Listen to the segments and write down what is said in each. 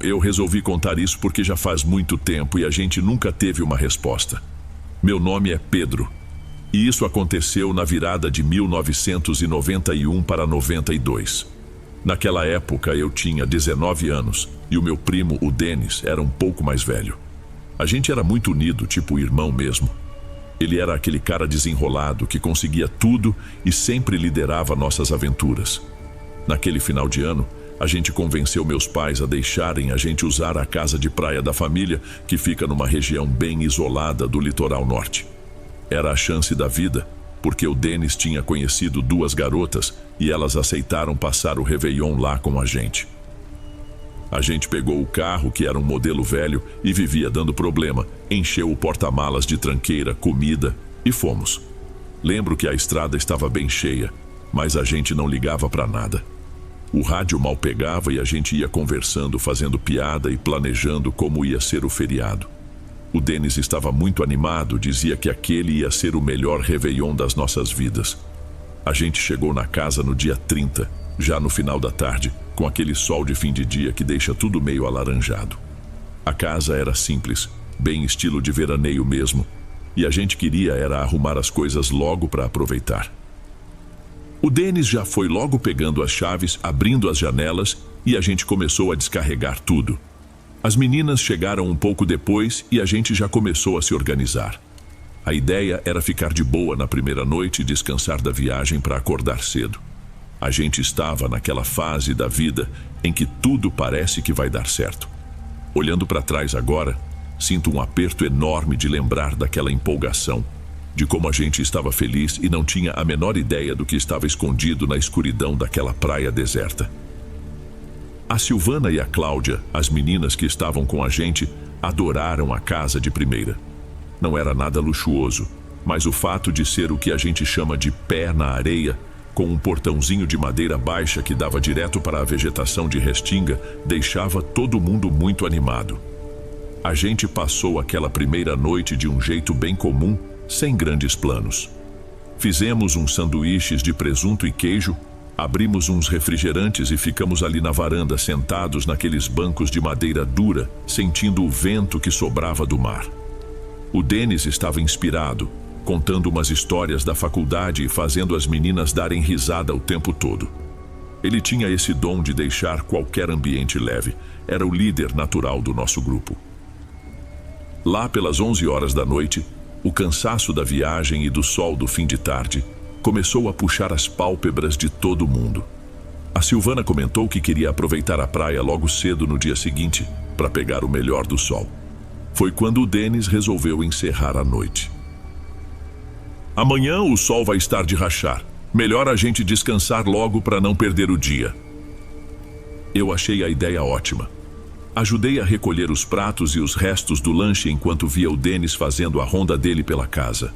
Eu resolvi contar isso porque já faz muito tempo e a gente nunca teve uma resposta. Meu nome é Pedro. E isso aconteceu na virada de 1991 para 92. Naquela época eu tinha 19 anos e o meu primo, o Denis, era um pouco mais velho. A gente era muito unido, tipo irmão mesmo. Ele era aquele cara desenrolado que conseguia tudo e sempre liderava nossas aventuras. Naquele final de ano, a gente convenceu meus pais a deixarem a gente usar a casa de praia da família, que fica numa região bem isolada do litoral norte. Era a chance da vida, porque o Denis tinha conhecido 2 garotas e elas aceitaram passar o Réveillon lá com a gente. A gente pegou o carro, que era um modelo velho e vivia dando problema, encheu o porta-malas de tranqueira, comida e fomos. Lembro que a estrada estava bem cheia, mas a gente não ligava para nada. O rádio mal pegava e a gente ia conversando, fazendo piada e planejando como ia ser o feriado. O Denis estava muito animado, dizia que aquele ia ser o melhor Réveillon das nossas vidas. A gente chegou na casa no dia 30, já no final da tarde, com aquele sol de fim de dia que deixa tudo meio alaranjado. A casa era simples, bem estilo de veraneio mesmo, e a gente queria era arrumar as coisas logo para aproveitar. O Denis já foi logo pegando as chaves, abrindo as janelas, e a gente começou a descarregar tudo. As meninas chegaram um pouco depois e a gente já começou a se organizar. A ideia era ficar de boa na primeira noite e descansar da viagem para acordar cedo. A gente estava naquela fase da vida em que tudo parece que vai dar certo. Olhando para trás agora, sinto um aperto enorme de lembrar daquela empolgação, de como a gente estava feliz e não tinha a menor ideia do que estava escondido na escuridão daquela praia deserta. A Silvana e a Cláudia, as meninas que estavam com a gente, adoraram a casa de primeira. Não era nada luxuoso, mas o fato de ser o que a gente chama de pé na areia, com um portãozinho de madeira baixa que dava direto para a vegetação de restinga, deixava todo mundo muito animado. A gente passou aquela primeira noite de um jeito bem comum, sem grandes planos. Fizemos uns sanduíches de presunto e queijo, abrimos uns refrigerantes e ficamos ali na varanda, sentados naqueles bancos de madeira dura, sentindo o vento que sobrava do mar. O Denis estava inspirado, contando umas histórias da faculdade e fazendo as meninas darem risada o tempo todo. Ele tinha esse dom de deixar qualquer ambiente leve. Era o líder natural do nosso grupo. Lá pelas 11 horas da noite, o cansaço da viagem e do sol do fim de tarde começou a puxar as pálpebras de todo mundo. A Silvana comentou que queria aproveitar a praia logo cedo no dia seguinte para pegar o melhor do sol. Foi quando o Denis resolveu encerrar a noite. Amanhã o sol vai estar de rachar. Melhor a gente descansar logo para não perder o dia. Eu achei a ideia ótima. Ajudei a recolher os pratos e os restos do lanche enquanto via o Denis fazendo a ronda dele pela casa.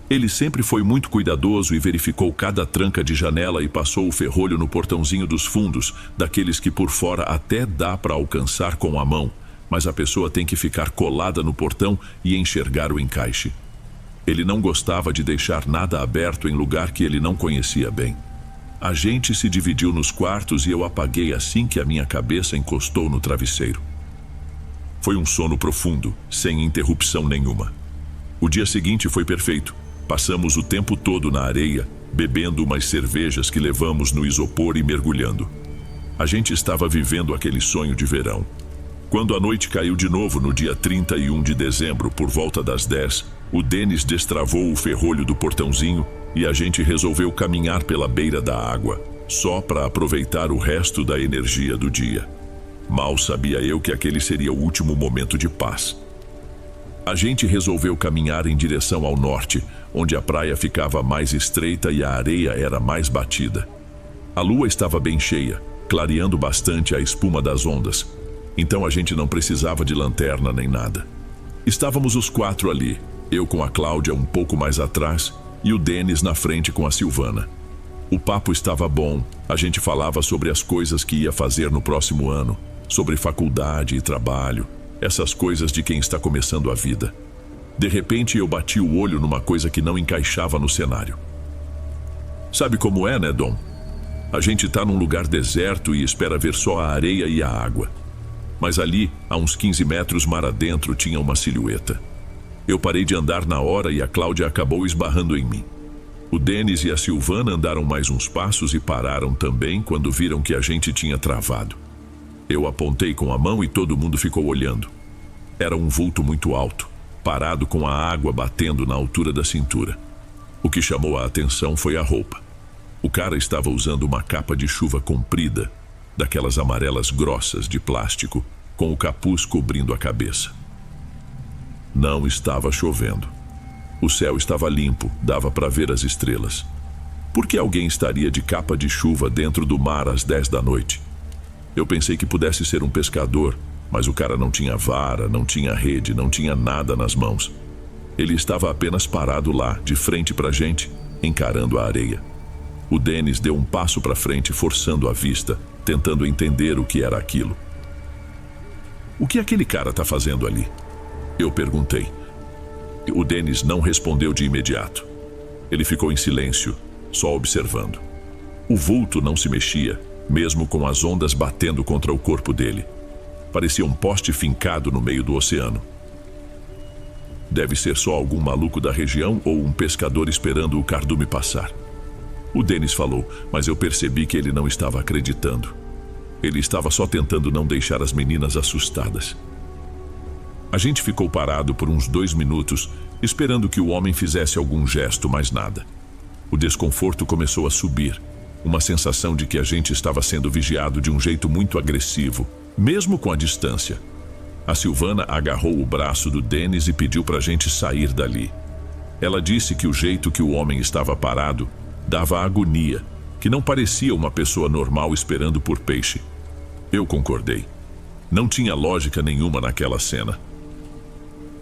Ele sempre foi muito cuidadoso e verificou cada tranca de janela e passou o ferrolho no portãozinho dos fundos, daqueles que por fora até dá para alcançar com a mão, mas a pessoa tem que ficar colada no portão e enxergar o encaixe. Ele não gostava de deixar nada aberto em lugar que ele não conhecia bem. A gente se dividiu nos quartos e eu apaguei assim que a minha cabeça encostou no travesseiro. Foi um sono profundo, sem interrupção nenhuma. O dia seguinte foi perfeito. Passamos o tempo todo na areia, bebendo umas cervejas que levamos no isopor e mergulhando. A gente estava vivendo aquele sonho de verão. Quando a noite caiu de novo no dia 31 de dezembro, por volta das 10, o Denis destravou o ferrolho do portãozinho e a gente resolveu caminhar pela beira da água, só para aproveitar o resto da energia do dia. Mal sabia eu que aquele seria o último momento de paz. A gente resolveu caminhar em direção ao norte, onde a praia ficava mais estreita e a areia era mais batida. A lua estava bem cheia, clareando bastante a espuma das ondas, então a gente não precisava de lanterna nem nada. Estávamos os 4 ali, eu com a Cláudia um pouco mais atrás e o Denis na frente com a Silvana. O papo estava bom, a gente falava sobre as coisas que ia fazer no próximo ano, sobre faculdade e trabalho, essas coisas de quem está começando a vida. De repente eu bati o olho numa coisa que não encaixava no cenário. Sabe como é, né, Dom? A gente tá num lugar deserto e espera ver só a areia e a água. Mas ali, a uns 15 metros mar adentro, tinha uma silhueta. Eu parei de andar na hora e a Cláudia acabou esbarrando em mim. O Denis e a Silvana andaram mais uns passos e pararam também quando viram que a gente tinha travado. Eu apontei com a mão e todo mundo ficou olhando. Era um vulto muito alto, parado com a água batendo na altura da cintura. O que chamou a atenção foi a roupa. O cara estava usando uma capa de chuva comprida, daquelas amarelas grossas de plástico, com o capuz cobrindo a cabeça. Não estava chovendo. O céu estava limpo, dava para ver as estrelas. Por que alguém estaria de capa de chuva dentro do mar às 10 da noite? Eu pensei que pudesse ser um pescador, mas o cara não tinha vara, não tinha rede, não tinha nada nas mãos. Ele estava apenas parado lá, de frente pra gente, encarando a areia. O Denis deu um passo para frente, forçando a vista, tentando entender o que era aquilo. O que aquele cara está fazendo ali? Eu perguntei. O Denis não respondeu de imediato. Ele ficou em silêncio, só observando. O vulto não se mexia, mesmo com as ondas batendo contra o corpo dele. Parecia um poste fincado no meio do oceano. Deve ser só algum maluco da região ou um pescador esperando o cardume passar. O Denis falou, mas eu percebi que ele não estava acreditando. Ele estava só tentando não deixar as meninas assustadas. A gente ficou parado por uns 2 minutos, esperando que o homem fizesse algum gesto, mas nada. O desconforto começou a subir, uma sensação de que a gente estava sendo vigiado de um jeito muito agressivo, mesmo com a distância. A Silvana agarrou o braço do Denis e pediu para a gente sair dali. Ela disse que o jeito que o homem estava parado dava agonia, que não parecia uma pessoa normal esperando por peixe. Eu concordei. Não tinha lógica nenhuma naquela cena.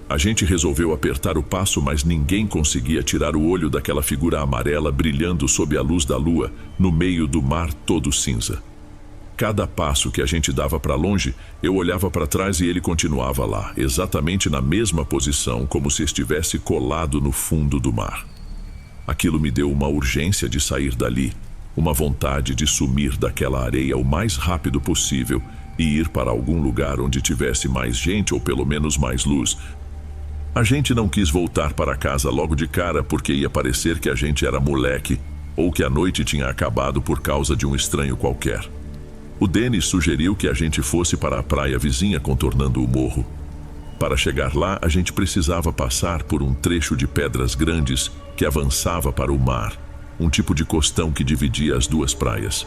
A gente resolveu apertar o passo, mas ninguém conseguia tirar o olho daquela figura amarela brilhando sob a luz da lua, no meio do mar todo cinza. Cada passo que a gente dava para longe, eu olhava para trás e ele continuava lá, exatamente na mesma posição, como se estivesse colado no fundo do mar. Aquilo me deu uma urgência de sair dali, uma vontade de sumir daquela areia o mais rápido possível e ir para algum lugar onde tivesse mais gente ou pelo menos mais luz. A gente não quis voltar para casa logo de cara porque ia parecer que a gente era moleque ou que a noite tinha acabado por causa de um estranho qualquer. O Denis sugeriu que a gente fosse para a praia vizinha contornando o morro. Para chegar lá, a gente precisava passar por um trecho de pedras grandes que avançava para o mar, um tipo de costão que dividia as duas praias.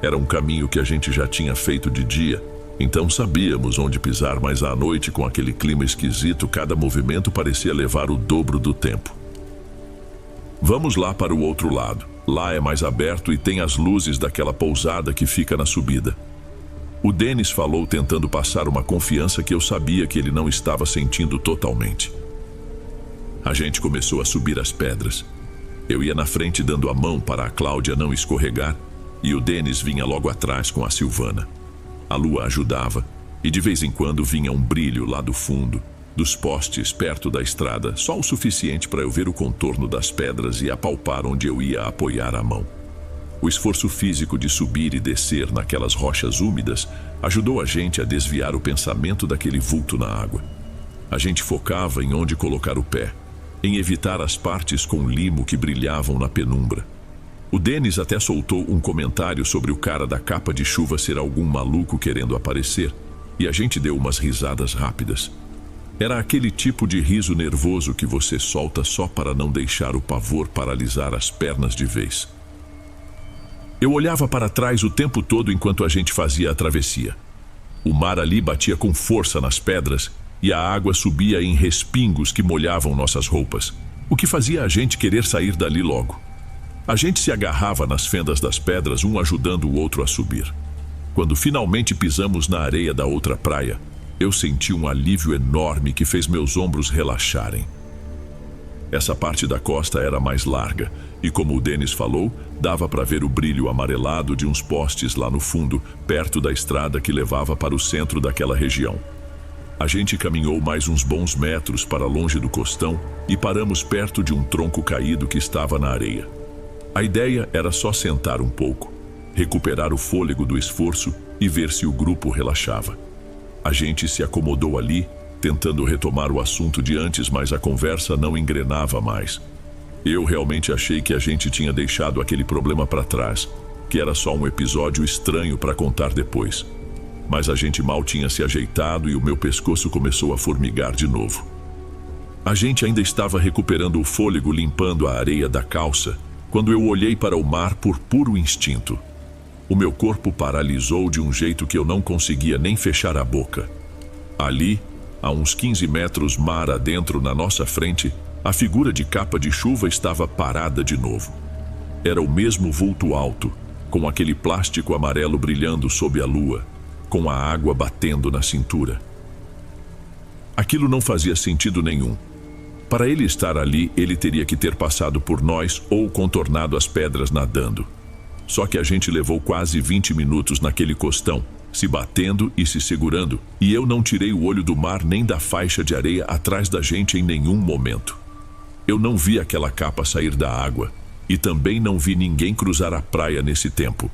Era um caminho que a gente já tinha feito de dia, então sabíamos onde pisar, mas à noite, com aquele clima esquisito, cada movimento parecia levar o dobro do tempo. Vamos lá para o outro lado. Lá é mais aberto e tem as luzes daquela pousada que fica na subida. O Denis falou, tentando passar uma confiança que eu sabia que ele não estava sentindo totalmente. A gente começou a subir as pedras. Eu ia na frente dando a mão para a Cláudia não escorregar e o Denis vinha logo atrás com a Silvana. A lua ajudava e de vez em quando vinha um brilho lá do fundo, dos postes perto da estrada, só o suficiente para eu ver o contorno das pedras e apalpar onde eu ia apoiar a mão. O esforço físico de subir e descer naquelas rochas úmidas ajudou a gente a desviar o pensamento daquele vulto na água. A gente focava em onde colocar o pé, em evitar as partes com limo que brilhavam na penumbra. O Denis até soltou um comentário sobre o cara da capa de chuva ser algum maluco querendo aparecer, e a gente deu umas risadas rápidas. Era aquele tipo de riso nervoso que você solta só para não deixar o pavor paralisar as pernas de vez. Eu olhava para trás o tempo todo enquanto a gente fazia a travessia. O mar ali batia com força nas pedras e a água subia em respingos que molhavam nossas roupas, o que fazia a gente querer sair dali logo. A gente se agarrava nas fendas das pedras, um ajudando o outro a subir. Quando finalmente pisamos na areia da outra praia, eu senti um alívio enorme que fez meus ombros relaxarem. Essa parte da costa era mais larga e, como o Denis falou, dava para ver o brilho amarelado de uns postes lá no fundo, perto da estrada que levava para o centro daquela região. A gente caminhou mais uns bons metros para longe do costão e paramos perto de um tronco caído que estava na areia. A ideia era só sentar um pouco, recuperar o fôlego do esforço e ver se o grupo relaxava. A gente se acomodou ali, tentando retomar o assunto de antes, mas a conversa não engrenava mais. Eu realmente achei que a gente tinha deixado aquele problema para trás, que era só um episódio estranho para contar depois. Mas a gente mal tinha se ajeitado e o meu pescoço começou a formigar de novo. A gente ainda estava recuperando o fôlego, limpando a areia da calça, quando eu olhei para o mar por puro instinto. O meu corpo paralisou de um jeito que eu não conseguia nem fechar a boca. Ali, a uns 15 metros mar adentro na nossa frente, a figura de capa de chuva estava parada de novo. Era o mesmo vulto alto, com aquele plástico amarelo brilhando sob a lua, com a água batendo na cintura. Aquilo não fazia sentido nenhum. Para ele estar ali, ele teria que ter passado por nós ou contornado as pedras nadando. Só que a gente levou quase 20 minutos naquele costão, se batendo e se segurando, e eu não tirei o olho do mar nem da faixa de areia atrás da gente em nenhum momento. Eu não vi aquela capa sair da água, e também não vi ninguém cruzar a praia nesse tempo.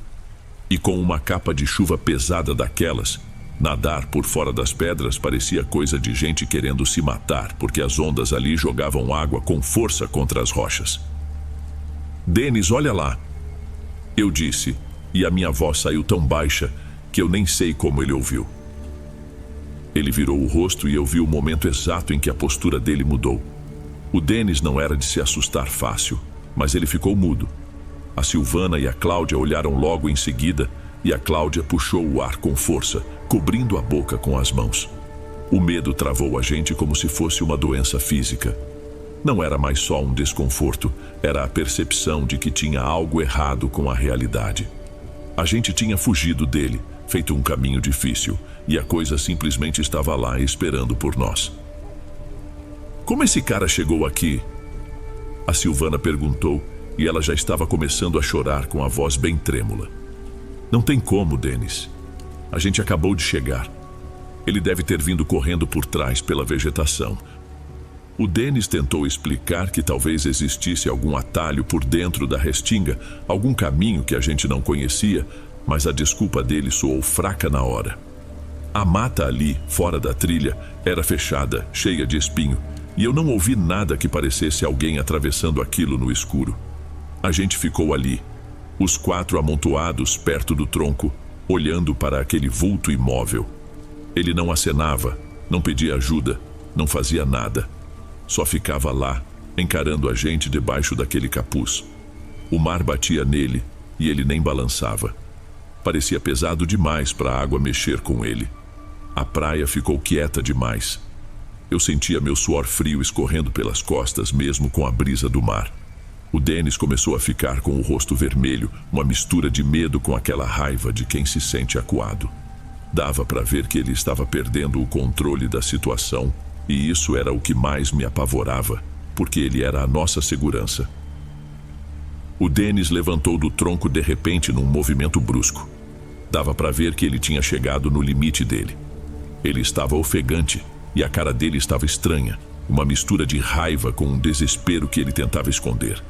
E com uma capa de chuva pesada daquelas, nadar por fora das pedras parecia coisa de gente querendo se matar, porque as ondas ali jogavam água com força contra as rochas. "Denis, olha lá!" Eu disse, e a minha voz saiu tão baixa que eu nem sei como ele ouviu. Ele virou o rosto e eu vi o momento exato em que a postura dele mudou. O Denis não era de se assustar fácil, mas ele ficou mudo. A Silvana e a Cláudia olharam logo em seguida, e a Cláudia puxou o ar com força, cobrindo a boca com as mãos. O medo travou a gente como se fosse uma doença física. Não era mais só um desconforto, era a percepção de que tinha algo errado com a realidade. A gente tinha fugido dele, feito um caminho difícil, e a coisa simplesmente estava lá esperando por nós. "Como esse cara chegou aqui?" A Silvana perguntou, e ela já estava começando a chorar com a voz bem trêmula. "Não tem como, Denis. A gente acabou de chegar. Ele deve ter vindo correndo por trás pela vegetação." O Denis tentou explicar que talvez existisse algum atalho por dentro da restinga, algum caminho que a gente não conhecia, mas a desculpa dele soou fraca na hora. A mata ali, fora da trilha, era fechada, cheia de espinho, e eu não ouvi nada que parecesse alguém atravessando aquilo no escuro. A gente ficou ali, os 4 amontoados perto do tronco, olhando para aquele vulto imóvel. Ele não acenava, não pedia ajuda, não fazia nada. Só ficava lá, encarando a gente debaixo daquele capuz. O mar batia nele e ele nem balançava. Parecia pesado demais para a água mexer com ele. A praia ficou quieta demais. Eu sentia meu suor frio escorrendo pelas costas, mesmo com a brisa do mar. O Denis começou a ficar com o rosto vermelho, uma mistura de medo com aquela raiva de quem se sente acuado. Dava para ver que ele estava perdendo o controle da situação, e isso era o que mais me apavorava, porque ele era a nossa segurança. O Denis levantou do tronco de repente num movimento brusco. Dava para ver que ele tinha chegado no limite dele. Ele estava ofegante e a cara dele estava estranha, uma mistura de raiva com um desespero que ele tentava esconder.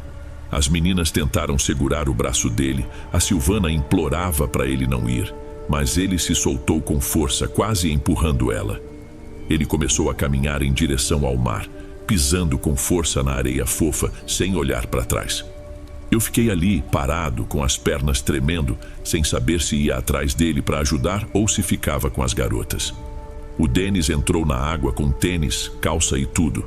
As meninas tentaram segurar o braço dele, a Silvana implorava para ele não ir, mas ele se soltou com força, quase empurrando ela. Ele começou a caminhar em direção ao mar, pisando com força na areia fofa, sem olhar para trás. Eu fiquei ali, parado, com as pernas tremendo, sem saber se ia atrás dele para ajudar ou se ficava com as garotas. O Denis entrou na água com tênis, calça e tudo.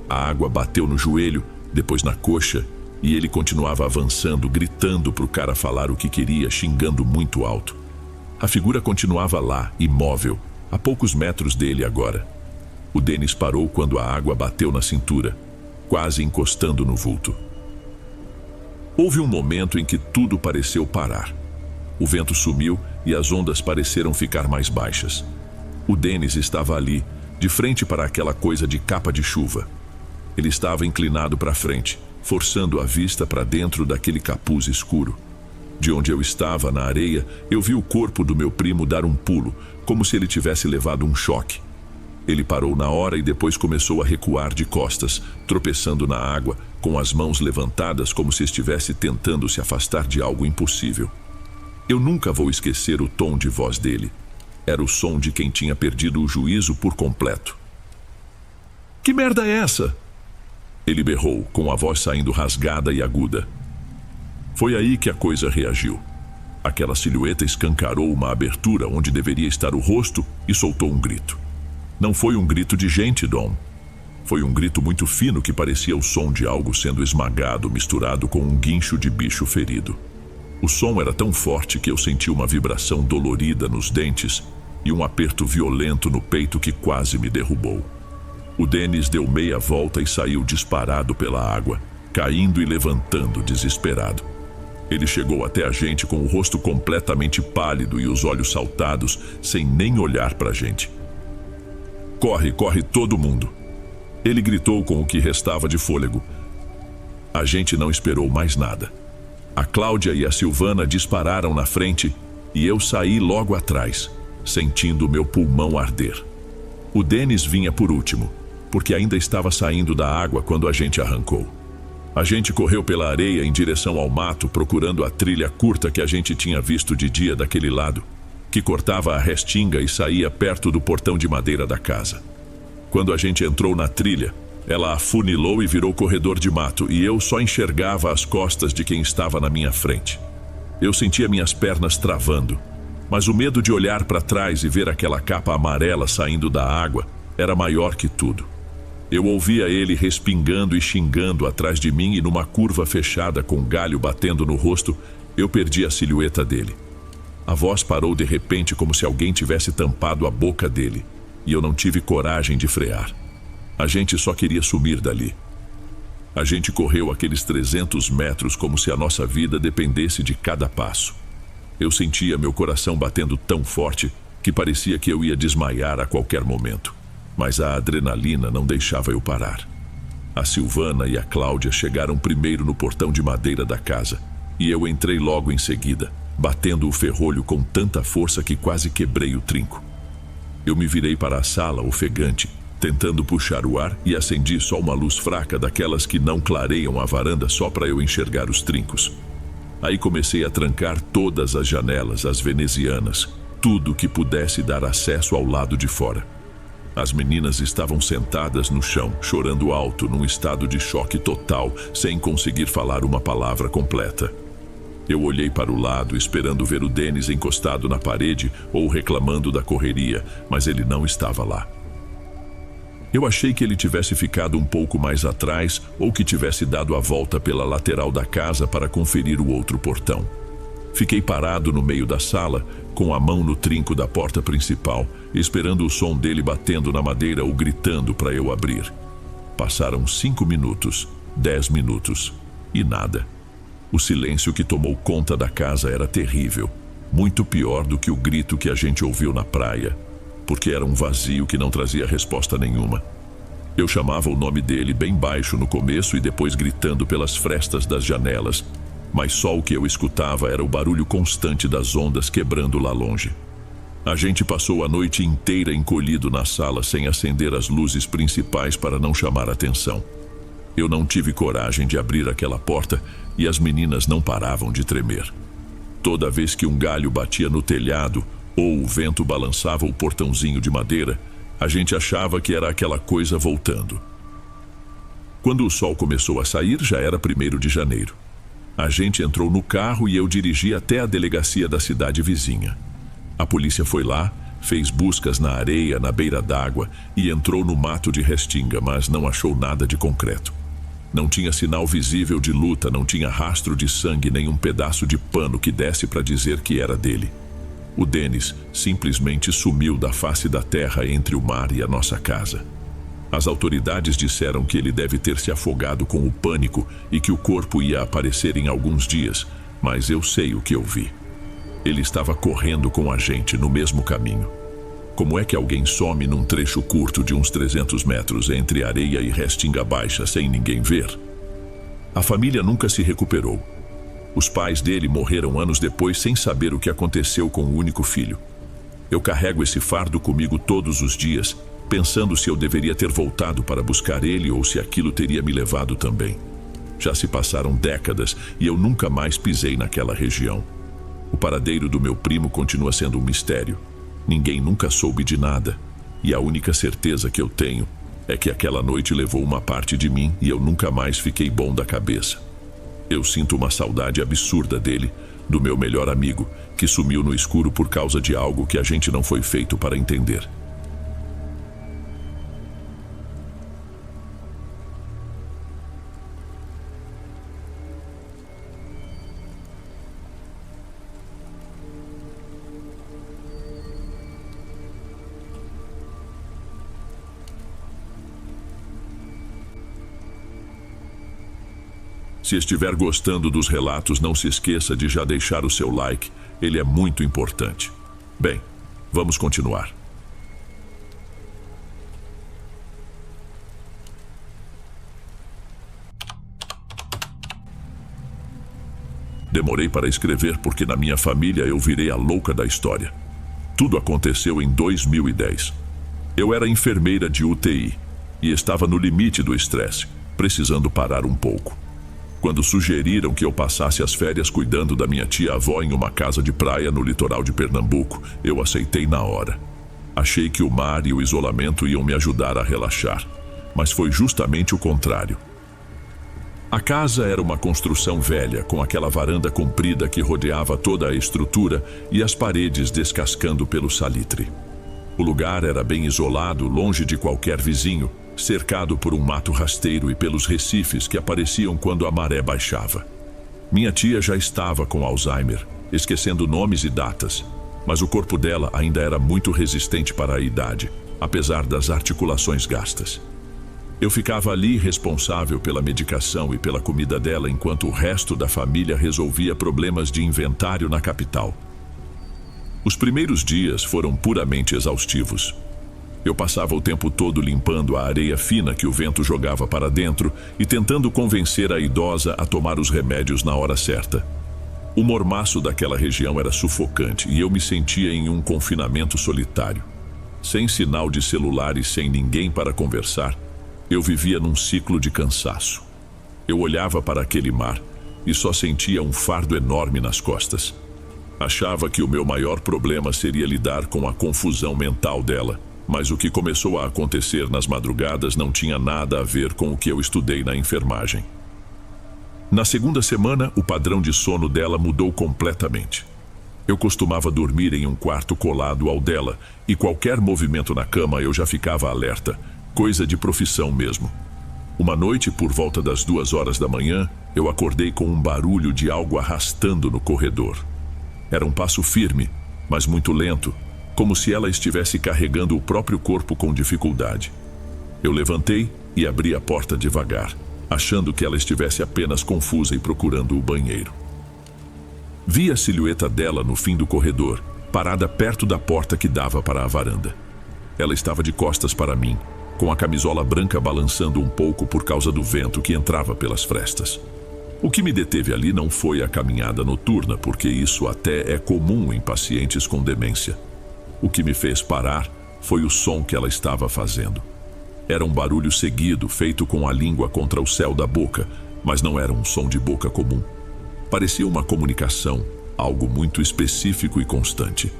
A água bateu no joelho, depois na coxa, e ele continuava avançando, gritando para o cara falar o que queria, xingando muito alto. A figura continuava lá, imóvel, a poucos metros dele agora. O Denis parou quando a água bateu na cintura, quase encostando no vulto. Houve um momento em que tudo pareceu parar. O vento sumiu e as ondas pareceram ficar mais baixas. O Denis estava ali, de frente para aquela coisa de capa de chuva. Ele estava inclinado para frente, forçando a vista para dentro daquele capuz escuro. De onde eu estava, na areia, eu vi o corpo do meu primo dar um pulo, como se ele tivesse levado um choque. Ele parou na hora e depois começou a recuar de costas, tropeçando na água, com as mãos levantadas como se estivesse tentando se afastar de algo impossível. Eu nunca vou esquecer o tom de voz dele. Era o som de quem tinha perdido o juízo por completo. Que merda é essa? Ele berrou, com a voz saindo rasgada e aguda. Foi aí que a coisa reagiu. Aquela silhueta escancarou uma abertura onde deveria estar o rosto e soltou um grito. Não foi um grito de gente, Dom. Foi um grito muito fino que parecia o som de algo sendo esmagado, misturado com um guincho de bicho ferido. O som era tão forte que eu senti uma vibração dolorida nos dentes e um aperto violento no peito que quase me derrubou. O Dennis deu meia volta e saiu disparado pela água, caindo e levantando desesperado. Ele chegou até a gente com o rosto completamente pálido e os olhos saltados, sem nem olhar pra gente. Corre, corre todo mundo! Ele gritou com o que restava de fôlego. A gente não esperou mais nada. A Cláudia e a Silvana dispararam na frente e eu saí logo atrás, sentindo meu pulmão arder. O Dennis vinha por último, porque ainda estava saindo da água quando a gente arrancou. A gente correu pela areia em direção ao mato, procurando a trilha curta que a gente tinha visto de dia daquele lado, que cortava a restinga e saía perto do portão de madeira da casa. Quando a gente entrou na trilha, ela afunilou e virou corredor de mato, e eu só enxergava as costas de quem estava na minha frente. Eu sentia minhas pernas travando, mas o medo de olhar para trás e ver aquela capa amarela saindo da água era maior que tudo. Eu ouvia ele respingando e xingando atrás de mim, e numa curva fechada com um galho batendo no rosto, eu perdi a silhueta dele. A voz parou de repente como se alguém tivesse tampado a boca dele, e eu não tive coragem de frear. A gente só queria sumir dali. A gente correu aqueles 300 metros como se a nossa vida dependesse de cada passo. Eu sentia meu coração batendo tão forte que parecia que eu ia desmaiar a qualquer momento. Mas a adrenalina não deixava eu parar. A Silvana e a Cláudia chegaram primeiro no portão de madeira da casa, e eu entrei logo em seguida, batendo o ferrolho com tanta força que quase quebrei o trinco. Eu me virei para a sala ofegante, tentando puxar o ar, e acendi só uma luz fraca daquelas que não clareiam a varanda só para eu enxergar os trincos. Aí comecei a trancar todas as janelas, as venezianas, tudo que pudesse dar acesso ao lado de fora. As meninas estavam sentadas no chão, chorando alto, num estado de choque total, sem conseguir falar uma palavra completa. Eu olhei para o lado, esperando ver o Dennis encostado na parede ou reclamando da correria, mas ele não estava lá. Eu achei que ele tivesse ficado um pouco mais atrás ou que tivesse dado a volta pela lateral da casa para conferir o outro portão. Fiquei parado no meio da sala, com a mão no trinco da porta principal, esperando o som dele batendo na madeira ou gritando para eu abrir. Passaram 5 minutos, 10 minutos e nada. O silêncio que tomou conta da casa era terrível, muito pior do que o grito que a gente ouviu na praia, porque era um vazio que não trazia resposta nenhuma. Eu chamava o nome dele bem baixo no começo e depois gritando pelas frestas das janelas, mas só o que eu escutava era o barulho constante das ondas quebrando lá longe. A gente passou a noite inteira encolhido na sala sem acender as luzes principais para não chamar atenção. Eu não tive coragem de abrir aquela porta e as meninas não paravam de tremer. Toda vez que um galho batia no telhado ou o vento balançava o portãozinho de madeira, a gente achava que era aquela coisa voltando. Quando o sol começou a sair, já era 1º de janeiro. A gente entrou no carro e eu dirigi até a delegacia da cidade vizinha. A polícia foi lá, fez buscas na areia, na beira d'água e entrou no mato de restinga, mas não achou nada de concreto. Não tinha sinal visível de luta, não tinha rastro de sangue, nem um pedaço de pano que desse para dizer que era dele. O Dennis simplesmente sumiu da face da terra entre o mar e a nossa casa. As autoridades disseram que ele deve ter se afogado com o pânico e que o corpo ia aparecer em alguns dias, mas eu sei o que eu vi. Ele estava correndo com a gente no mesmo caminho. Como é que alguém some num trecho curto de uns 300 metros entre areia e restinga baixa sem ninguém ver? A família nunca se recuperou. Os pais dele morreram anos depois sem saber o que aconteceu com o único filho. Eu carrego esse fardo comigo todos os dias, pensando se eu deveria ter voltado para buscar ele ou se aquilo teria me levado também. Já se passaram décadas e eu nunca mais pisei naquela região. O paradeiro do meu primo continua sendo um mistério. Ninguém nunca soube de nada, e a única certeza que eu tenho é que aquela noite levou uma parte de mim e eu nunca mais fiquei bom da cabeça. Eu sinto uma saudade absurda dele, do meu melhor amigo, que sumiu no escuro por causa de algo que a gente não foi feito para entender. Se estiver gostando dos relatos, não se esqueça de já deixar o seu like, ele é muito importante. Bem, vamos continuar. Demorei para escrever porque na minha família eu virei a louca da história. Tudo aconteceu em 2010. Eu era enfermeira de UTI e estava no limite do estresse, precisando parar um pouco. Quando sugeriram que eu passasse as férias cuidando da minha tia-avó em uma casa de praia no litoral de Pernambuco, eu aceitei na hora. Achei que o mar e o isolamento iam me ajudar a relaxar, mas foi justamente o contrário. A casa era uma construção velha, com aquela varanda comprida que rodeava toda a estrutura e as paredes descascando pelo salitre. O lugar era bem isolado, longe de qualquer vizinho, cercado por um mato rasteiro e pelos recifes que apareciam quando a maré baixava. Minha tia já estava com Alzheimer, esquecendo nomes e datas, mas o corpo dela ainda era muito resistente para a idade, apesar das articulações gastas. Eu ficava ali responsável pela medicação e pela comida dela enquanto o resto da família resolvia problemas de inventário na capital. Os primeiros dias foram puramente exaustivos. Eu passava o tempo todo limpando a areia fina que o vento jogava para dentro e tentando convencer a idosa a tomar os remédios na hora certa. O mormaço daquela região era sufocante e eu me sentia em um confinamento solitário. Sem sinal de celular e sem ninguém para conversar, eu vivia num ciclo de cansaço. Eu olhava para aquele mar e só sentia um fardo enorme nas costas. Achava que o meu maior problema seria lidar com a confusão mental dela. Mas o que começou a acontecer nas madrugadas não tinha nada a ver com o que eu estudei na enfermagem. Na segunda semana, o padrão de sono dela mudou completamente. Eu costumava dormir em um quarto colado ao dela, e qualquer movimento na cama eu já ficava alerta, coisa de profissão mesmo. Uma noite, por volta das 2 horas da manhã, eu acordei com um barulho de algo arrastando no corredor. Era um passo firme, mas muito lento, como se ela estivesse carregando o próprio corpo com dificuldade. Eu levantei e abri a porta devagar, achando que ela estivesse apenas confusa e procurando o banheiro. Vi a silhueta dela no fim do corredor, parada perto da porta que dava para a varanda. Ela estava de costas para mim, com a camisola branca balançando um pouco por causa do vento que entrava pelas frestas. O que me deteve ali não foi a caminhada noturna, porque isso até é comum em pacientes com demência. O que me fez parar foi o som que ela estava fazendo. Era um barulho seguido, feito com a língua contra o céu da boca, mas não era um som de boca comum. Parecia uma comunicação, algo muito específico e constante.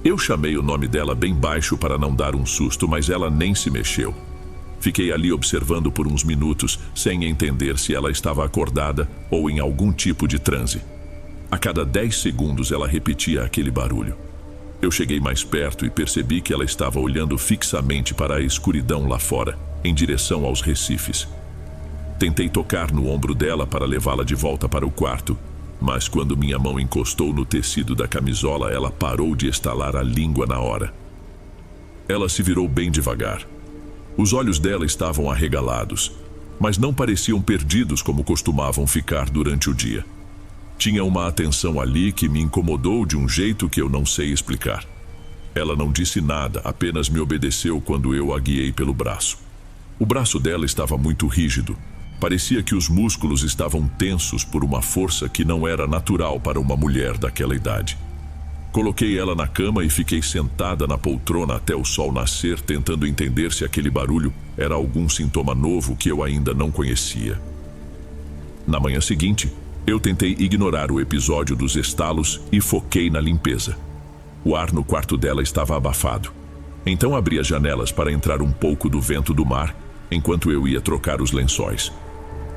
Eu chamei o nome dela bem baixo para não dar um susto, mas ela nem se mexeu. Fiquei ali observando por uns minutos, sem entender se ela estava acordada ou em algum tipo de transe. A cada 10 segundos ela repetia aquele barulho. Eu cheguei mais perto e percebi que ela estava olhando fixamente para a escuridão lá fora, em direção aos recifes. Tentei tocar no ombro dela para levá-la de volta para o quarto, mas quando minha mão encostou no tecido da camisola, ela parou de estalar a língua na hora. Ela se virou bem devagar. Os olhos dela estavam arregalados, mas não pareciam perdidos como costumavam ficar durante o dia. Tinha uma atenção ali que me incomodou de um jeito que eu não sei explicar. Ela não disse nada, apenas me obedeceu quando eu a guiei pelo braço. O braço dela estava muito rígido. Parecia que os músculos estavam tensos por uma força que não era natural para uma mulher daquela idade. Coloquei ela na cama e fiquei sentada na poltrona até o sol nascer, tentando entender se aquele barulho era algum sintoma novo que eu ainda não conhecia. Na manhã seguinte, eu tentei ignorar o episódio dos estalos e foquei na limpeza. O ar no quarto dela estava abafado. Então abri as janelas para entrar um pouco do vento do mar, enquanto eu ia trocar os lençóis.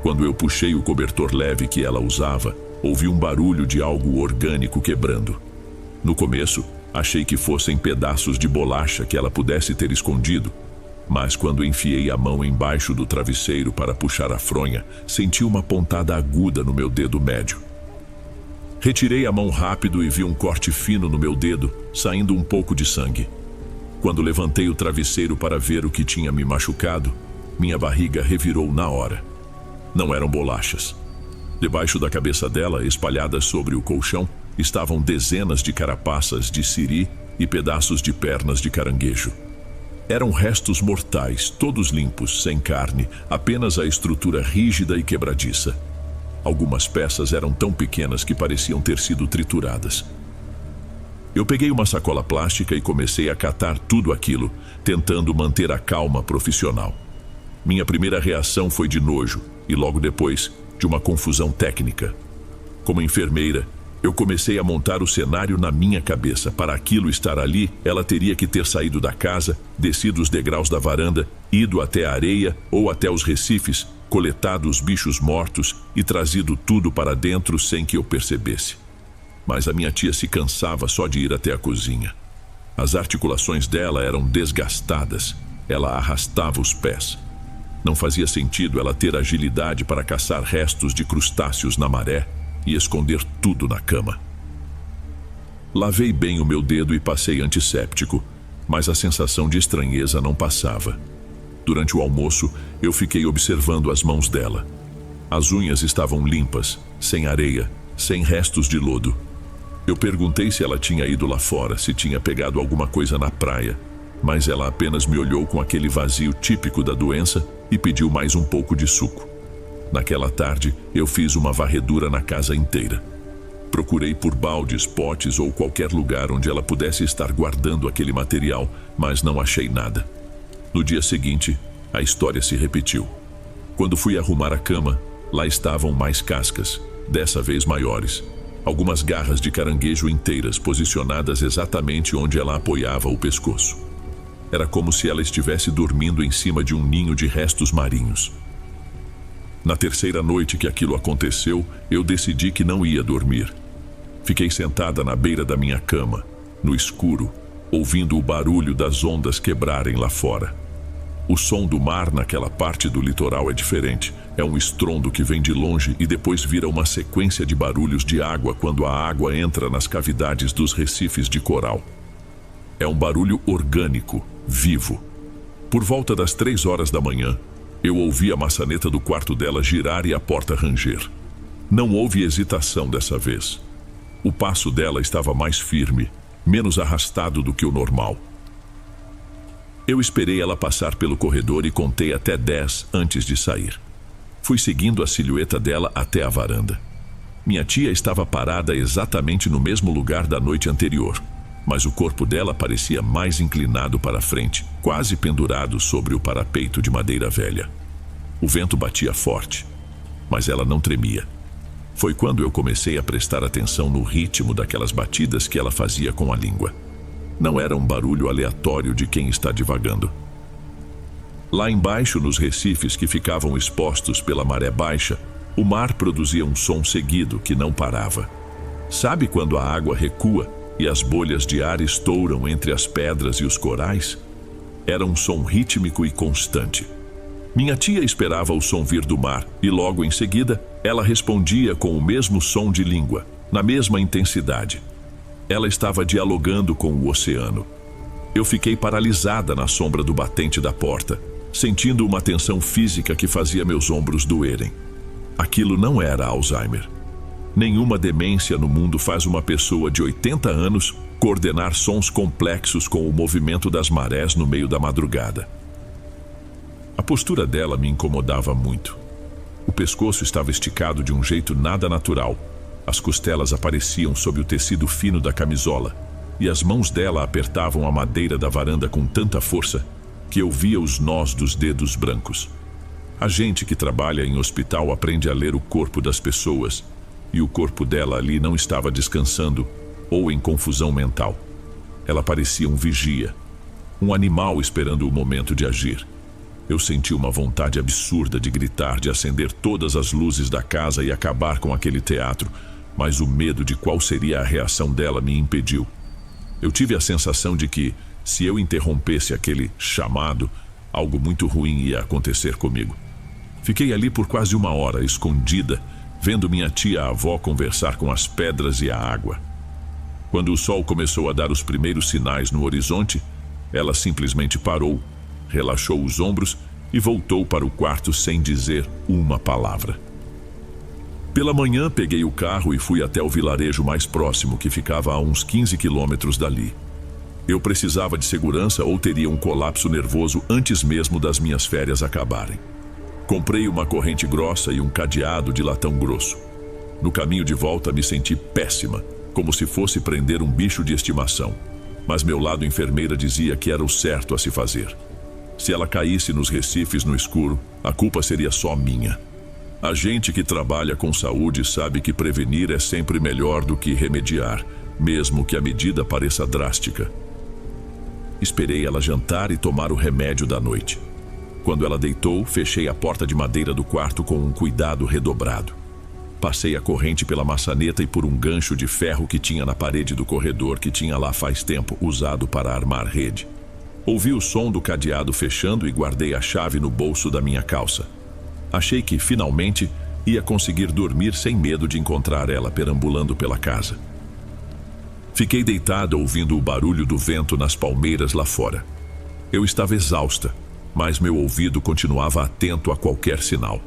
Quando eu puxei o cobertor leve que ela usava, ouvi um barulho de algo orgânico quebrando. No começo, achei que fossem pedaços de bolacha que ela pudesse ter escondido, mas quando enfiei a mão embaixo do travesseiro para puxar a fronha, senti uma pontada aguda no meu dedo médio. Retirei a mão rápido e vi um corte fino no meu dedo, saindo um pouco de sangue. Quando levantei o travesseiro para ver o que tinha me machucado, minha barriga revirou na hora. Não eram bolachas. Debaixo da cabeça dela, espalhadas sobre o colchão, estavam dezenas de carapaças de siri e pedaços de pernas de caranguejo. Eram restos mortais, todos limpos, sem carne, apenas a estrutura rígida e quebradiça. Algumas peças eram tão pequenas que pareciam ter sido trituradas. Eu peguei uma sacola plástica e comecei a catar tudo aquilo, tentando manter a calma profissional. Minha primeira reação foi de nojo e logo depois, de uma confusão técnica. Como enfermeira, eu comecei a montar o cenário na minha cabeça. Para aquilo estar ali, ela teria que ter saído da casa, descido os degraus da varanda, ido até a areia ou até os recifes, coletado os bichos mortos e trazido tudo para dentro sem que eu percebesse. Mas a minha tia se cansava só de ir até a cozinha. As articulações dela eram desgastadas. Ela arrastava os pés. Não fazia sentido ela ter agilidade para caçar restos de crustáceos na maré e esconder tudo na cama. Lavei bem o meu dedo e passei antisséptico, mas a sensação de estranheza não passava. Durante o almoço, eu fiquei observando as mãos dela. As unhas estavam limpas, sem areia, sem restos de lodo. Eu perguntei se ela tinha ido lá fora, se tinha pegado alguma coisa na praia, mas ela apenas me olhou com aquele vazio típico da doença e pediu mais um pouco de suco. Naquela tarde, eu fiz uma varredura na casa inteira. Procurei por baldes, potes ou qualquer lugar onde ela pudesse estar guardando aquele material, mas não achei nada. No dia seguinte, a história se repetiu. Quando fui arrumar a cama, lá estavam mais cascas, dessa vez maiores. Algumas garras de caranguejo inteiras, posicionadas exatamente onde ela apoiava o pescoço. Era como se ela estivesse dormindo em cima de um ninho de restos marinhos. Na terceira noite que aquilo aconteceu, eu decidi que não ia dormir. Fiquei sentada na beira da minha cama, no escuro, ouvindo o barulho das ondas quebrarem lá fora. O som do mar naquela parte do litoral é diferente. É um estrondo que vem de longe e depois vira uma sequência de barulhos de água quando a água entra nas cavidades dos recifes de coral. É um barulho orgânico, vivo. Por volta das 3 horas da manhã, eu ouvi a maçaneta do quarto dela girar e a porta ranger. Não houve hesitação dessa vez. O passo dela estava mais firme, menos arrastado do que o normal. Eu esperei ela passar pelo corredor e contei até 10 antes de sair. Fui seguindo a silhueta dela até a varanda. Minha tia estava parada exatamente no mesmo lugar da noite anterior, mas o corpo dela parecia mais inclinado para a frente, quase pendurado sobre o parapeito de madeira velha. O vento batia forte, mas ela não tremia. Foi quando eu comecei a prestar atenção no ritmo daquelas batidas que ela fazia com a língua. Não era um barulho aleatório de quem está divagando. Lá embaixo, nos recifes que ficavam expostos pela maré baixa, o mar produzia um som seguido que não parava. Sabe quando a água recua e as bolhas de ar estouram entre as pedras e os corais? Era um som rítmico e constante. Minha tia esperava o som vir do mar e logo em seguida ela respondia com o mesmo som de língua, na mesma intensidade. Ela estava dialogando com o oceano. Eu fiquei paralisada na sombra do batente da porta, sentindo uma tensão física que fazia meus ombros doerem. Aquilo não era Alzheimer. Nenhuma demência no mundo faz uma pessoa de 80 anos coordenar sons complexos com o movimento das marés no meio da madrugada. A postura dela me incomodava muito. O pescoço estava esticado de um jeito nada natural. As costelas apareciam sob o tecido fino da camisola e as mãos dela apertavam a madeira da varanda com tanta força que eu via os nós dos dedos brancos. A gente que trabalha em hospital aprende a ler o corpo das pessoas e o corpo dela ali não estava descansando ou em confusão mental. Ela parecia um vigia, um animal esperando o momento de agir. Eu senti uma vontade absurda de gritar, de acender todas as luzes da casa e acabar com aquele teatro, mas o medo de qual seria a reação dela me impediu. Eu tive a sensação de que, se eu interrompesse aquele chamado, algo muito ruim ia acontecer comigo. Fiquei ali por quase 1 hora, escondida, vendo minha tia-avó conversar com as pedras e a água. Quando o sol começou a dar os primeiros sinais no horizonte, ela simplesmente parou, relaxou os ombros e voltou para o quarto sem dizer uma palavra. Pela manhã, peguei o carro e fui até o vilarejo mais próximo, que ficava a uns 15 quilômetros dali. Eu precisava de segurança ou teria um colapso nervoso antes mesmo das minhas férias acabarem. Comprei uma corrente grossa e um cadeado de latão grosso. No caminho de volta me senti péssima, como se fosse prender um bicho de estimação. Mas meu lado enfermeira dizia que era o certo a se fazer. Se ela caísse nos recifes no escuro, a culpa seria só minha. A gente que trabalha com saúde sabe que prevenir é sempre melhor do que remediar, mesmo que a medida pareça drástica. Esperei ela jantar e tomar o remédio da noite. Quando ela deitou, fechei a porta de madeira do quarto com um cuidado redobrado. Passei a corrente pela maçaneta e por um gancho de ferro que tinha na parede do corredor, que tinha lá faz tempo usado para armar rede. Ouvi o som do cadeado fechando e guardei a chave no bolso da minha calça. Achei que, finalmente, ia conseguir dormir sem medo de encontrar ela perambulando pela casa. Fiquei deitada ouvindo o barulho do vento nas palmeiras lá fora. Eu estava exausta, mas meu ouvido continuava atento a qualquer sinal.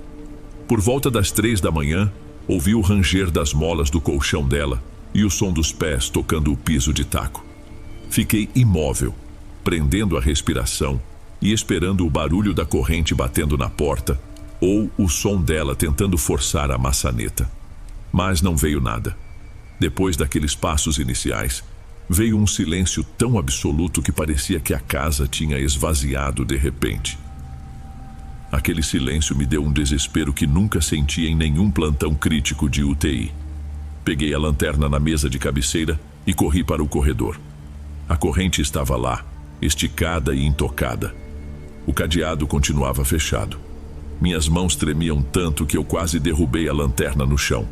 Por volta das 3 da manhã, ouvi o ranger das molas do colchão dela e o som dos pés tocando o piso de taco. Fiquei imóvel, prendendo a respiração e esperando o barulho da corrente batendo na porta ou o som dela tentando forçar a maçaneta. Mas não veio nada. Depois daqueles passos iniciais, veio um silêncio tão absoluto que parecia que a casa tinha esvaziado de repente. Aquele silêncio me deu um desespero que nunca senti em nenhum plantão crítico de UTI. Peguei a lanterna na mesa de cabeceira e corri para o corredor. A corrente estava lá, esticada e intocada. O cadeado continuava fechado. Minhas mãos tremiam tanto que eu quase derrubei a lanterna no chão.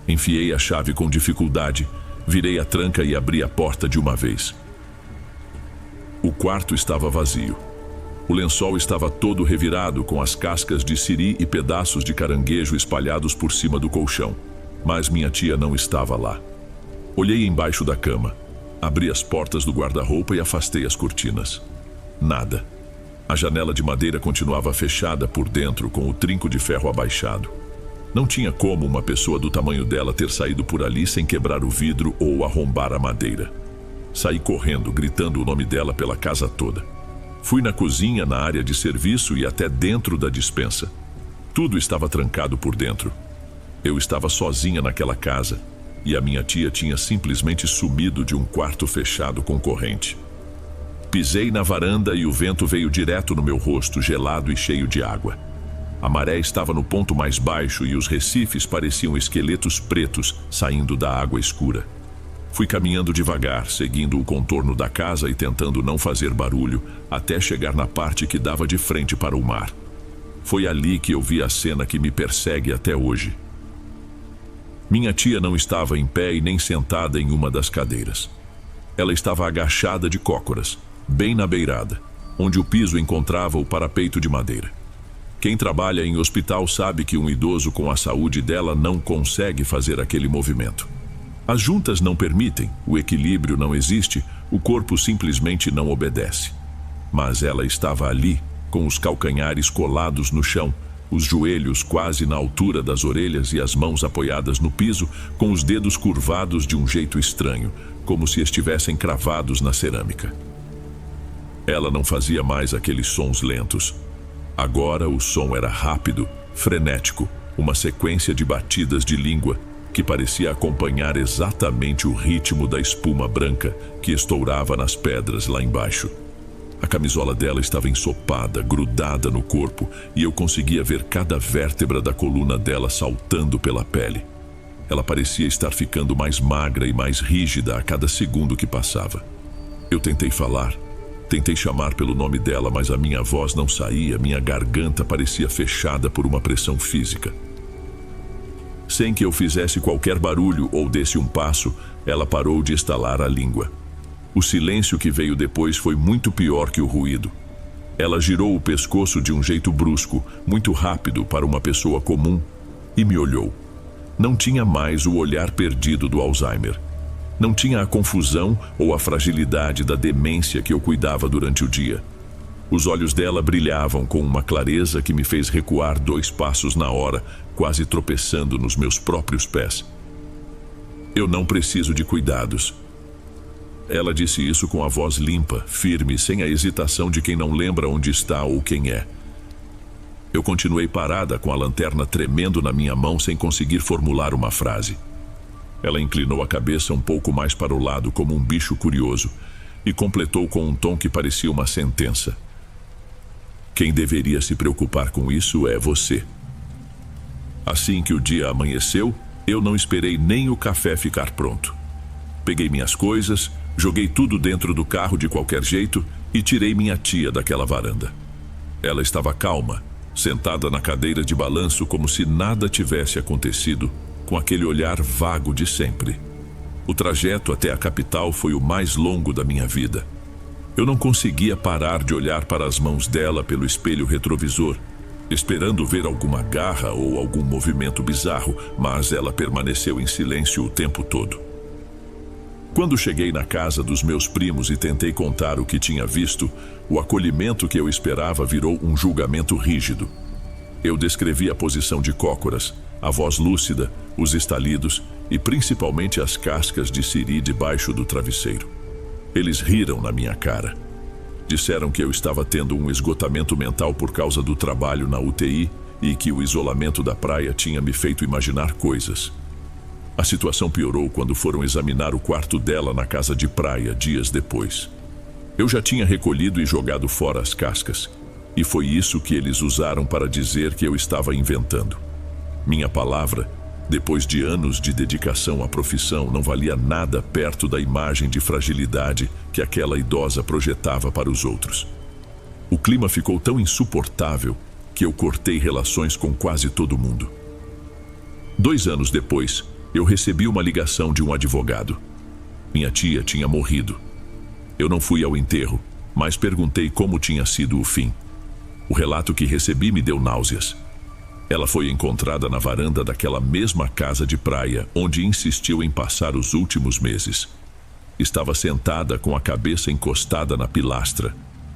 Enfiei a chave com dificuldade, virei a tranca e abri a porta de uma vez. O quarto estava vazio. O lençol estava todo revirado, com as cascas de siri e pedaços de caranguejo espalhados por cima do colchão. Mas minha tia não estava lá. Olhei embaixo da cama, abri as portas do guarda-roupa e afastei as cortinas. Nada. A janela de madeira continuava fechada por dentro, com o trinco de ferro abaixado. Não tinha como uma pessoa do tamanho dela ter saído por ali sem quebrar o vidro ou arrombar a madeira. Saí correndo, gritando o nome dela pela casa toda. Fui na cozinha, na área de serviço e até dentro da despensa. Tudo estava trancado por dentro. Eu estava sozinha naquela casa e a minha tia tinha simplesmente sumido de um quarto fechado com corrente. Pisei na varanda e o vento veio direto no meu rosto, gelado e cheio de água. A maré estava no ponto mais baixo e os recifes pareciam esqueletos pretos saindo da água escura. Fui caminhando devagar, seguindo o contorno da casa e tentando não fazer barulho, até chegar na parte que dava de frente para o mar. Foi ali que eu vi a cena que me persegue até hoje. Minha tia não estava em pé e nem sentada em uma das cadeiras. Ela estava agachada de cócoras, bem na beirada, onde o piso encontrava o parapeito de madeira. Quem trabalha em hospital sabe que um idoso com a saúde dela não consegue fazer aquele movimento. As juntas não permitem, o equilíbrio não existe, o corpo simplesmente não obedece. Mas ela estava ali, com os calcanhares colados no chão, os joelhos quase na altura das orelhas e as mãos apoiadas no piso, com os dedos curvados de um jeito estranho, como se estivessem cravados na cerâmica. Ela não fazia mais aqueles sons lentos. Agora o som era rápido, frenético, uma sequência de batidas de língua que parecia acompanhar exatamente o ritmo da espuma branca que estourava nas pedras lá embaixo. A camisola dela estava ensopada, grudada no corpo, e eu conseguia ver cada vértebra da coluna dela saltando pela pele. Ela parecia estar ficando mais magra e mais rígida a cada segundo que passava. Eu tentei falar. Tentei chamar pelo nome dela, mas a minha voz não saía, minha garganta parecia fechada por uma pressão física. Sem que eu fizesse qualquer barulho ou desse um passo, ela parou de estalar a língua. O silêncio que veio depois foi muito pior que o ruído. Ela girou o pescoço de um jeito brusco, muito rápido para uma pessoa comum, e me olhou. Não tinha mais o olhar perdido do Alzheimer. Não tinha a confusão ou a fragilidade da demência que eu cuidava durante o dia. Os olhos dela brilhavam com uma clareza que me fez recuar 2 passos na hora, quase tropeçando nos meus próprios pés. Eu não preciso de cuidados. Ela disse isso com a voz limpa, firme, sem a hesitação de quem não lembra onde está ou quem é. Eu continuei parada com a lanterna tremendo na minha mão sem conseguir formular uma frase. Ela inclinou a cabeça um pouco mais para o lado como um bicho curioso e completou com um tom que parecia uma sentença. Quem deveria se preocupar com isso é você. Assim que o dia amanheceu, eu não esperei nem o café ficar pronto. Peguei minhas coisas, joguei tudo dentro do carro de qualquer jeito e tirei minha tia daquela varanda. Ela estava calma, sentada na cadeira de balanço como se nada tivesse acontecido, com aquele olhar vago de sempre. O trajeto até a capital foi o mais longo da minha vida. Eu não conseguia parar de olhar para as mãos dela pelo espelho retrovisor, esperando ver alguma garra ou algum movimento bizarro, mas ela permaneceu em silêncio o tempo todo. Quando cheguei na casa dos meus primos e tentei contar o que tinha visto, o acolhimento que eu esperava virou um julgamento rígido. Eu descrevi a posição de cócoras, a voz lúcida, os estalidos e principalmente as cascas de siri debaixo do travesseiro. Eles riram na minha cara. Disseram que eu estava tendo um esgotamento mental por causa do trabalho na UTI e que o isolamento da praia tinha me feito imaginar coisas. A situação piorou quando foram examinar o quarto dela na casa de praia dias depois. Eu já tinha recolhido e jogado fora as cascas, e foi isso que eles usaram para dizer que eu estava inventando. Minha palavra, depois de anos de dedicação à profissão, não valia nada perto da imagem de fragilidade que aquela idosa projetava para os outros. O clima ficou tão insuportável que eu cortei relações com quase todo mundo. 2 anos depois, eu recebi uma ligação de um advogado. Minha tia tinha morrido. Eu não fui ao enterro, mas perguntei como tinha sido o fim. O relato que recebi me deu náuseas. Ela foi encontrada na varanda daquela mesma casa de praia onde insistiu em passar os últimos meses. Estava sentada com a cabeça encostada na pilastra,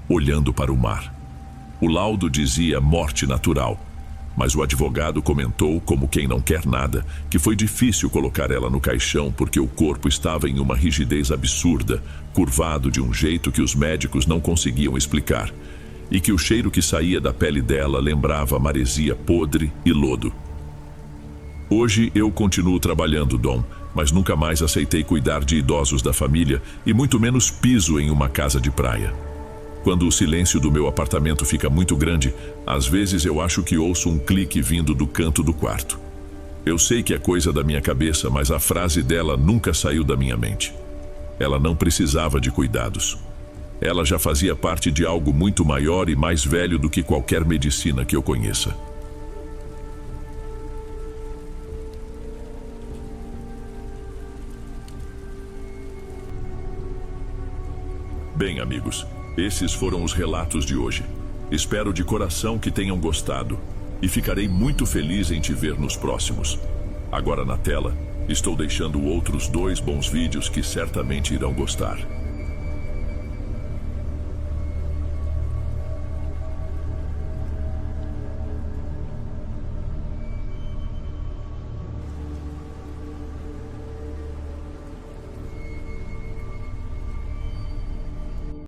olhando para o mar. O laudo dizia morte natural, mas o advogado comentou, como quem não quer nada, que foi difícil colocar ela no caixão porque o corpo estava em uma rigidez absurda, curvado de um jeito que os médicos não conseguiam explicar, e que o cheiro que saía da pele dela lembrava maresia podre e lodo. Hoje eu continuo trabalhando, Dom, mas nunca mais aceitei cuidar de idosos da família e muito menos piso em uma casa de praia. Quando o silêncio do meu apartamento fica muito grande, às vezes eu acho que ouço um clique vindo do canto do quarto. Eu sei que é coisa da minha cabeça, mas a frase dela nunca saiu da minha mente. Ela não precisava de cuidados. Ela já fazia parte de algo muito maior e mais velho do que qualquer medicina que eu conheça. Bem, amigos, esses foram os relatos de hoje. Espero de coração que tenham gostado e ficarei muito feliz em te ver nos próximos. Agora na tela, estou deixando outros 2 bons vídeos que certamente irão gostar.